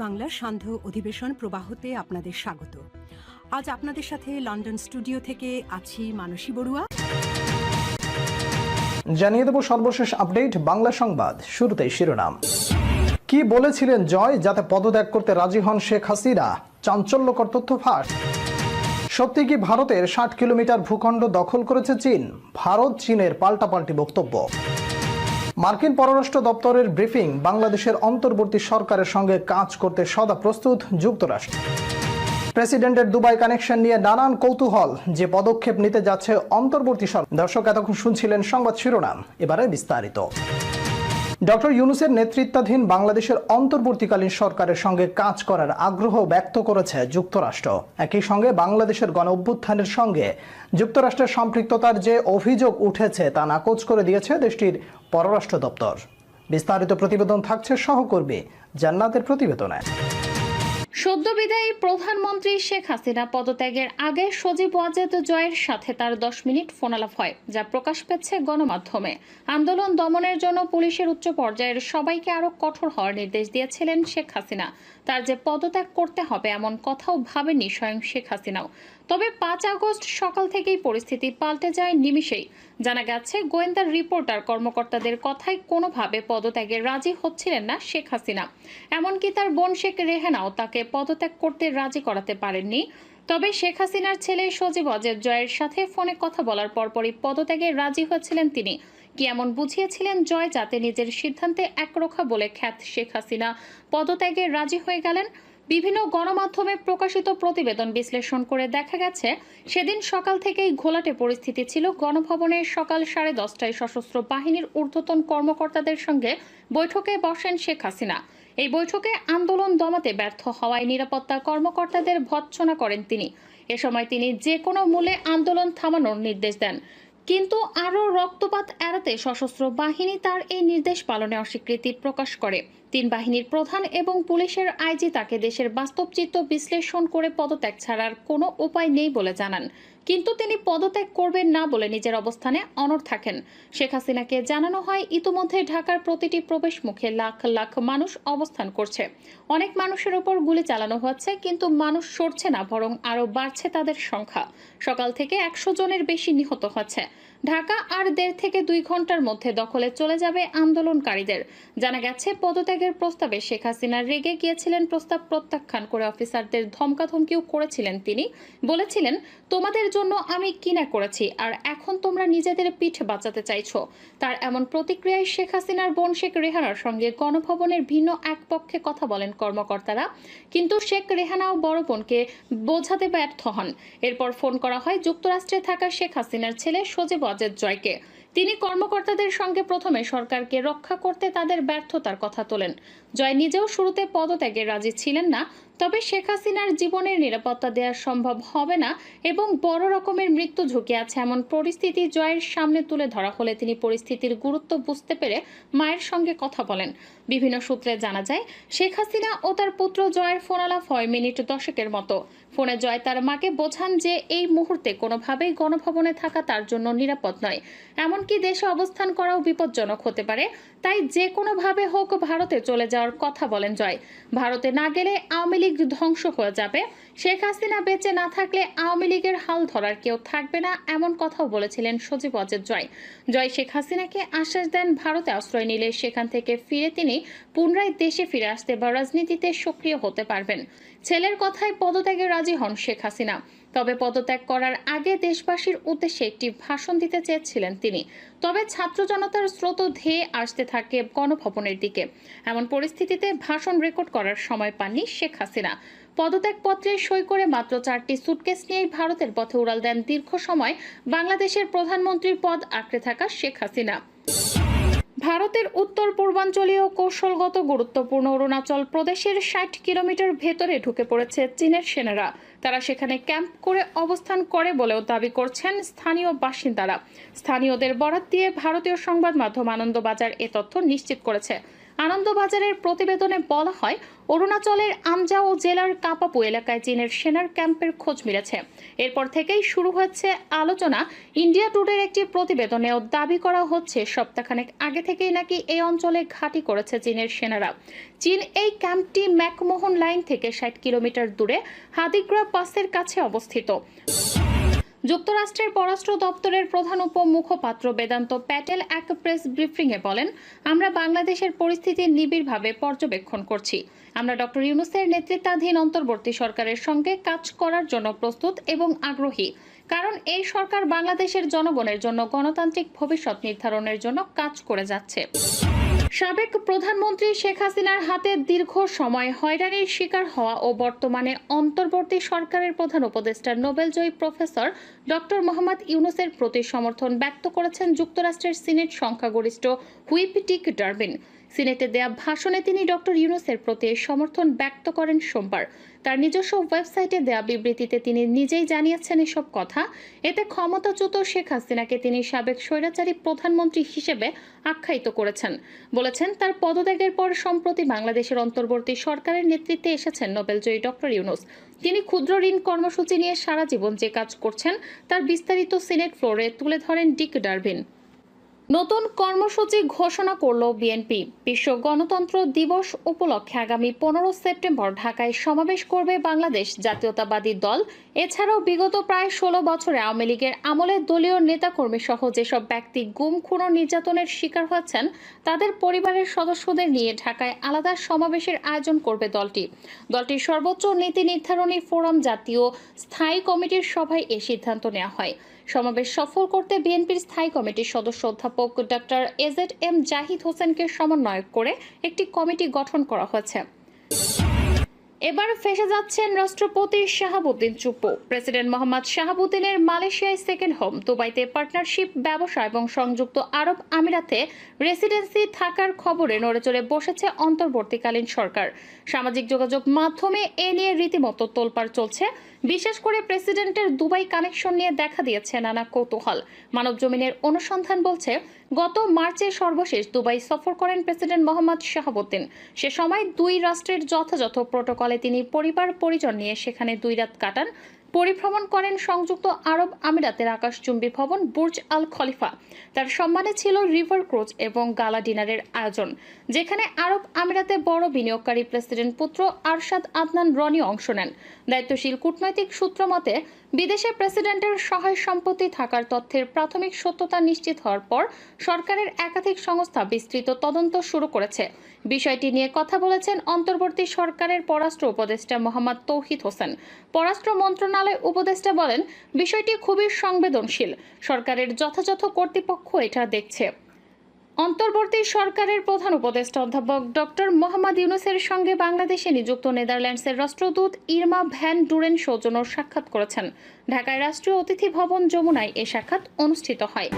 বাংলার সান্ধ্য অধিবেশন প্রবাহতে আপনাদের স্বাগত। আজ আপনাদের সাথে লন্ডন স্টুডিও থেকে আছি মানসী বড়ুয়া। জানিয়ে দেব সর্বশেষ আপডেট বাংলা সংবাদ। শুরুতেই শিরোনাম। কি বলেছিলেন জয় যাতে পদত্যাগ করতে রাজি হন শেখ হাসিনা? চাঞ্চল্যকর তথ্য ফাঁস। সত্যি কি ভারতের ৬০ কিলোমিটার ভূখণ্ড দখল করেছে চীন? ভারত চীনের পাল্টাপাল্টি বক্তব্য। মার্কিন পররাষ্ট্র দপ্তরের ব্রিফিং, বাংলাদেশের অন্তর্বর্তী সরকারের সঙ্গে কাজ করতে সদা প্রস্তুত যুক্তরাষ্ট্র। প্রেসিডেন্টের দুবাই কানেকশন নিয়ে নানান কৌতূহল, যে পদক্ষেপ নিতে যাচ্ছে অন্তর্বর্তী সরকার। দর্শক, এতক্ষণ শুনছিলেন সংবাদ শিরোনাম, এবারে বিস্তারিত। ডক্টর ইউনূসের নেতৃত্বাধীন বাংলাদেশের অন্তর্বর্তীকালীন সরকারের সঙ্গে কাজ করার আগ্রহ ব্যক্ত করেছে যুক্তরাষ্ট্র। একই সঙ্গে বাংলাদেশের গণ অভ্যুত্থানের সঙ্গে যুক্তরাষ্ট্রের সম্পৃক্ততার যে অভিযোগ উঠেছে তা নাকচ করে দিয়েছে দেশটির পররাষ্ট্র দপ্তর। বিস্তারিত প্রতিবেদন থাকছে সহকর্মী জান্নাতের প্রতিবেদনে। সদ্য বিদায়ী প্রধানমন্ত্রী শেখ হাসিনা পদত্যাগের আগে সজীব ওয়াজেদ জয়ের সাথে তার 10 মিনিট ফোনালাপ হয়, যা প্রকাশ পেয়েছে গণমাধ্যমে। আন্দোলন দমনের জন্য পুলিশের উচ্চ পর্যায়ের সবাইকে আরও কঠোর হওয়ার নির্দেশ দিয়েছিলেন শেখ হাসিনা। তার যে পদত্যাগ করতে হবে এমন কথাও ভাবেননি স্বয়ং শেখ হাসিনাও। তবে 5 আগস্ট সকাল থেকেই পরিস্থিতি পাল্টে যায় নিমিষেই। জানা গেছে, গোয়েন্দা রিপোর্ট আর কর্মকর্তাদের কথায় কোনোভাবে পদত্যাগে রাজি হচ্ছিলেন না শেখ হাসিনা। এমনকি তার বোন শেখ রেহানাও তাকে পদত্যাগ করতে রাজি করাতে পারেননি। তবে শেখ হাসিনার ছেলে সজীব ওয়াজেদ জয়ের সাথে ফোনে কথা বলার পরপরই পদত্যাগে রাজি হয়েছিলেন তিনি। কি এমন বুঝিয়েছিলেন জয় যাতে নিজের সিদ্ধান্তে একরোখা বলে খ্যাত শেখ হাসিনা পদত্যাগে রাজি হয়ে গেলেন? বিভিন্ন গণমাধ্যমে প্রকাশিত প্রতিবেদন বিশ্লেষণ করে দেখা গেছে, সেদিন সকাল থেকেই ঘোলাটে পরিস্থিতি ছিল গণভবনে। সকাল 10:30টায় সশস্ত্র বাহিনীর ঊর্ধ্বতন কর্মকর্তাদের সঙ্গে বৈঠকে বসেন শেখ হাসিনা। এই বৈঠকে আন্দোলন দমাতে ব্যর্থ হওয়ায় নিরাপত্তা কর্মকর্তাদের ভর্ৎসনা করেন তিনি। এ সময় তিনি যে কোনো মূল্যে আন্দোলন থামানোর নির্দেশ দেন। কিন্তু আরও রক্তপাত এড়াতে সশস্ত্র বাহিনী তার এই নির্দেশ পালনে অস্বীকৃতি প্রকাশ করে। 3 বাহিনীর প্রধান এবং পুলিশের আইজি তাকে দেশের বাস্তব চিত্র বিশ্লেষণ করে পদত্যাগ ছাড়ার কোনো উপায় নেই বলে জানান। কিন্তু তিনি পদত্যাগ করবেন না বলে নিজের অবস্থানে অনড় থাকেন। শেখ হাসিনাকে জানানো হয়, ইতিমধ্যে ঢাকার প্রতিটি প্রবেশ মুখে লাখ লাখ মানুষ অবস্থান করছে। অনেক মানুষের ওপর গুলি চালানো হচ্ছে, কিন্তু মানুষ সরছে না, বরং আরও বাড়ছে তাদের সংখ্যা। সকাল থেকে 100 জনের বেশি নিহত হচ্ছে। ঢাকা আর 1.5 থেকে 2 ঘন্টার মধ্যে দখলে চলে যাবে আন্দোলনকারীদের। জানা গেছে, পদত্যাগের প্রস্তাবে শেখ হাসিনা রেগে গিয়েছিলেন। প্রস্তাব প্রত্যাখ্যান করে অফিসারদের ধমকাধমকিও করেছিলেন তিনি। বলেছিলেন, তোমাদের জন্য আমি কি না করেছি, আর এখন তোমরা নিজেদের পিঠ বাঁচাতে চাইছো। তার এমন প্রতিক্রিয়ায় শেখ হাসিনার বোন শেখ রেহানার সঙ্গে গণভবনের ভিন্ন এক পক্ষে কথা বলেন কর্মকর্তারা, কিন্তু শেখ রেহানাও বড় বোনকে বোঝাতে ব্যর্থ হন। এরপর ফোন করা হয় যুক্তরাষ্ট্রে থাকা শেখ হাসিনার ছেলে সজীব ওয়াজেদ জয়কে। তিনি কর্মকর্তাদের সঙ্গে প্রথমে সরকারকে রক্ষা করতে তাদের ব্যর্থতার কথা তোলেন। জয় নিজেও শুরুতে পদত্যাগে রাজি ছিলেন না, তবে শেখ হাসিনার জীবনের নিরাপত্তা দেওয়া সম্ভব হবে না এবং বড় রকমের মৃত্যু ঝুঁকি আছে এমন পরিস্থিতি জয়ের সামনে তুলে ধরা হলে তিনি পরিস্থিতির গুরুত্ব বুঝতে পেরে মায়ের সঙ্গে কথা বলেন। বিভিন্ন সূত্রে জানা যায়, শেখ হাসিনা ও তার পুত্র জয়ের ফোনালাপ হয় মিনিট 10-এর মতো। ফোনে জয় তার মাকে বোঝান যে এই মুহূর্তে কোনোভাবেই গণভবনে থাকা তার জন্য নিরাপদ নয়, এমনকি দেশে অবস্থান করাও বিপজ্জনক হতে পারে। তাই যে কোনোভাবে হোক ভারতে চলে যাওয়ার কথা বলেন জয়। ভারতে না গেলে আওয়ামী লীগ ধ্বংস হয়ে যাবে। শেখ হাসিনা বেঁচে না থাকলে আওয়ামী লীগের হাল ধরার কেউ থাকবে না, এমন কথাও বলেছিলেন সজীব ওয়াজেদ জয়। জয় শেখ হাসিনাকে আশ্বাস দেন, ভারতে আশ্রয় নিলে সেখান থেকে ফিরে তিনি পুনরায় দেশে ফিরে আসতে বা রাজনীতিতে সক্রিয় হতে পারবেন। ছেলের কথায় পদত্যাগে রাজি হন শেখ হাসিনা। তবে পদত্যাগ করার আগে দেশবাসীর উদ্দেশ্যে একটি ভাষণ দিতে চেয়েছিলেন তিনি। তবে ছাত্র জনতার স্রোত ধেয়ে আসতে থাকে গণভবনের দিকে। এমন পরিস্থিতিতে ভাষণ রেকর্ড করার সময় পাননি শেখ হাসিনা। পদত্যাগপত্রে সই করে মাত্র 4টি সুটকেস নিয়েই ভারতের পথে উড়াল দেন দীর্ঘ সময় বাংলাদেশের প্রধানমন্ত্রীর পদ আঁকড়ে থাকা শেখ হাসিনা। ভারতের উত্তর পূর্বাঞ্চলীয় কৌশলগত গুরুত্বপূর্ণ অরুণাচল প্রদেশের 60 কিলোমিটার ভেতরে ঢুকে পড়েছে চীনের সেনারা। তারা সেখানে ক্যাম্প করে অবস্থান করে বলেও দাবি করছেন স্থানীয় বাসিন্দারা। স্থানীয়দের বরাত দিয়ে ভারতীয় সংবাদ মাধ্যম আনন্দবাজার এ তথ্য নিশ্চিত করেছে। আনন্দবাজারের প্রতিবেদনে বলা হয়, অরুণাচলের আমজাও জেলার কাপাপু এলাকায় চীনের সেনার ক্যাম্পের খোঁজ মিলেছে। এরপর থেকেই শুরু হচ্ছে আলোচনা। ইন্ডিয়া টুডের একটি প্রতিবেদনেও দাবি করা হচ্ছে, সপ্তাহখানেক আগে থেকেই নাকি এই অঞ্চলে ঘাঁটি করেছে চীনের সেনারা। চীন এই ক্যাম্পটি ম্যাকমোহন লাইন থেকে 60 কিলোমিটার দূরে হাদিগ্রা পাসের কাছে অবস্থিত। যুক্তরাষ্ট্রের পররাষ্ট্র দপ্তরের প্রধান উপমুখপাত্র বেদান্ত প্যাটেল এক প্রেস ব্রিফিংয়ে বলেন, আমরা বাংলাদেশের পরিস্থিতি নিবিড়ভাবে পর্যবেক্ষণ করছি। আমরা ডক্টর ইউনূসের নেতৃত্বাধীন অন্তর্বর্তী সরকারের সঙ্গে কাজ করার জন্য প্রস্তুত এবং আগ্রহী, কারণ এই সরকার বাংলাদেশের জনগণের জন্য গণতান্ত্রিক ভবিষ্যৎ নির্ধারণের জন্য কাজ করে যাচ্ছে। সাবেক প্রধানমন্ত্রী শেখ হাসিনার হাতে দীর্ঘ সময় হয়রানির শিকার হওয়া ও বর্তমানে অন্তর্বর্তী সরকারের প্রধান উপদেষ্টা নোবেলজয়ী প্রফেসর ডক্টর মোহাম্মদ ইউনূসের প্রতি সমর্থন ব্যক্ত করেছেন যুক্তরাষ্ট্রের সিনেট সংখ্যাগরিষ্ঠ হুইপ টিক ডারবিন। সিনেটে দেয়া ভাষণে তিনি ডক্টর ইউনূসের প্রতি সমর্থন ব্যক্ত করেন সোমবার। তার নিজস্ব ওয়েবসাইটে দেয়া বিবৃতিতে তিনি নিজেই জানিয়েছেন এসব কথা। এতে ক্ষমতাচ্যুত শেখ হাসিনাকে তিনি সাবেক স্বৈরাচারী প্রধানমন্ত্রী হিসেবে আখ্যায়িত করেছেন। বলেছেন, তার পদত্যাগের পর সম্প্রতি বাংলাদেশের অন্তর্বর্তী সরকারের নেতৃত্বে এসেছেন নোবেলজয়ী ডক্টর ইউনূস। তিনি ক্ষুদ্র ঋণ কর্মসূচি নিয়ে সারা জীবন যে কাজ করছেন তার বিস্তারিত সিনেট ফ্লোরে তুলে ধরেন ডিক ডারবিন। নতুন কর্মসূচি ঘোষণা করল বিএনপি। বিশ্ব গণতন্ত্র দিবস উপলক্ষে আগামী 15 সেপ্টেম্বর ঢাকায় সমাবেশ করবে বাংলাদেশ জাতীয়তাবাদী দল। এছাড়াও বিগত প্রায় 16 বছরে আওয়ামী লীগের আমলে দলীয় নেতাকর্মী সহ যেসব ব্যক্তি গুম, খুন ও নির্যাতনের শিকার হয়েছেন তাদের পরিবারের সদস্যদের নিয়ে ঢাকায় আলাদা সমাবেশের আয়োজন করবে দলটি। দলটির সর্বোচ্চ নীতি নির্ধারণী ফোরাম জাতীয় স্থায়ী কমিটির সভায় এ সিদ্ধান্ত নেওয়া হয়। সমাবেশ সফল করতে বিএনপির স্থায়ী কমিটির সদস্য অধ্যাপক ডক্টর এজেড-এম জাহিদ হোসেনকে সমন্বয় করে একটি কমিটি গঠন করা হয়েছে। এবার ফেঁসে যাচ্ছেন রাষ্ট্রপতি শাহাবুদ্দিন চুপ্পু। প্রেসিডেন্ট মোহাম্মদ শাহাবুদ্দিনের মালয়েশিয়ায় সেকেন্ড হোম, দুবাইতে পার্টনারশিপ ব্যবসা এবং সংযুক্ত আরব আমিরাতে রেসিডেন্সি থাকার খবরে নড়েচড়ে বসেছে অন্তর্বর্তীকালীন সরকার। সামাজিক যোগাযোগ মাধ্যমে এ নিয়ে রীতিমতো তোলপাড় চলছে। বিশেষ করে প্রেসিডেন্টের দুবাই কানেকশন নিয়ে দেখা দিয়েছে নানা কৌতূহল। মানবজমিনের অনুসন্ধান বলছে, গত মার্চে সর্বশেষ দুবাই সফর করেন প্রেসিডেন্ট মোহাম্মদ শাহাবুদ্দিন। সে সময় দুই রাষ্ট্রের যথাযথ প্রটোকলে তিনি পরিবার পরিজন নিয়ে সেখানে 2 রাত কাটান। পরিভ্রমণ করেন সংযুক্ত আরব আমিরাতের আকাশচুম্বী ভবন বুর্জ আল খলিফা। তার সম্মানে ছিল রিভার ক্রুজ এবং গালা ডিনারের আয়োজন, যেখানে আরব আমিরাতে বড় বিনিয়োগকারী প্রেসিডেন্ট পুত্র আরশাদ আদনান রনি অংশ নেন। দায়িত্বশীল কূটনৈতিক সূত্র মতে, বিদেশে প্রেসিডেন্টের সহায় সম্পত্তি থাকার তথ্যের প্রাথমিক সত্যতা নিশ্চিত হওয়ার পর সরকারের একাধিক সংস্থা বিস্তৃত তদন্ত শুরু করেছে। বিষয়টি নিয়ে কথা বলেছেন অন্তর্বর্তী সরকারের পররাষ্ট্র উপদেষ্টা মোহাম্মদ তৌহিদ হোসেন। পররাষ্ট্র মন্ত্রণালয় উপদেষ্টা বলেন, বিষয়টি খুবই সংবেদনশীল। সরকারের যথাযথ কর্তৃপক্ষ এটা দেখছে। অন্তর্বর্তী সরকারের প্রধান উপদেষ্টা অধ্যাপক ডক্টর মোহাম্মদ ইউনূসের সঙ্গে বাংলাদেশে নিযুক্ত নেদারল্যান্ডসের রাষ্ট্রদূত ইরমা ভ্যান ডুরেন সৌজন্য সাক্ষাৎ করেছেন। ঢাকায় রাষ্ট্রীয় অতিথি ভবন যমুনায় এ সাক্ষাৎ অনুষ্ঠিত হয়।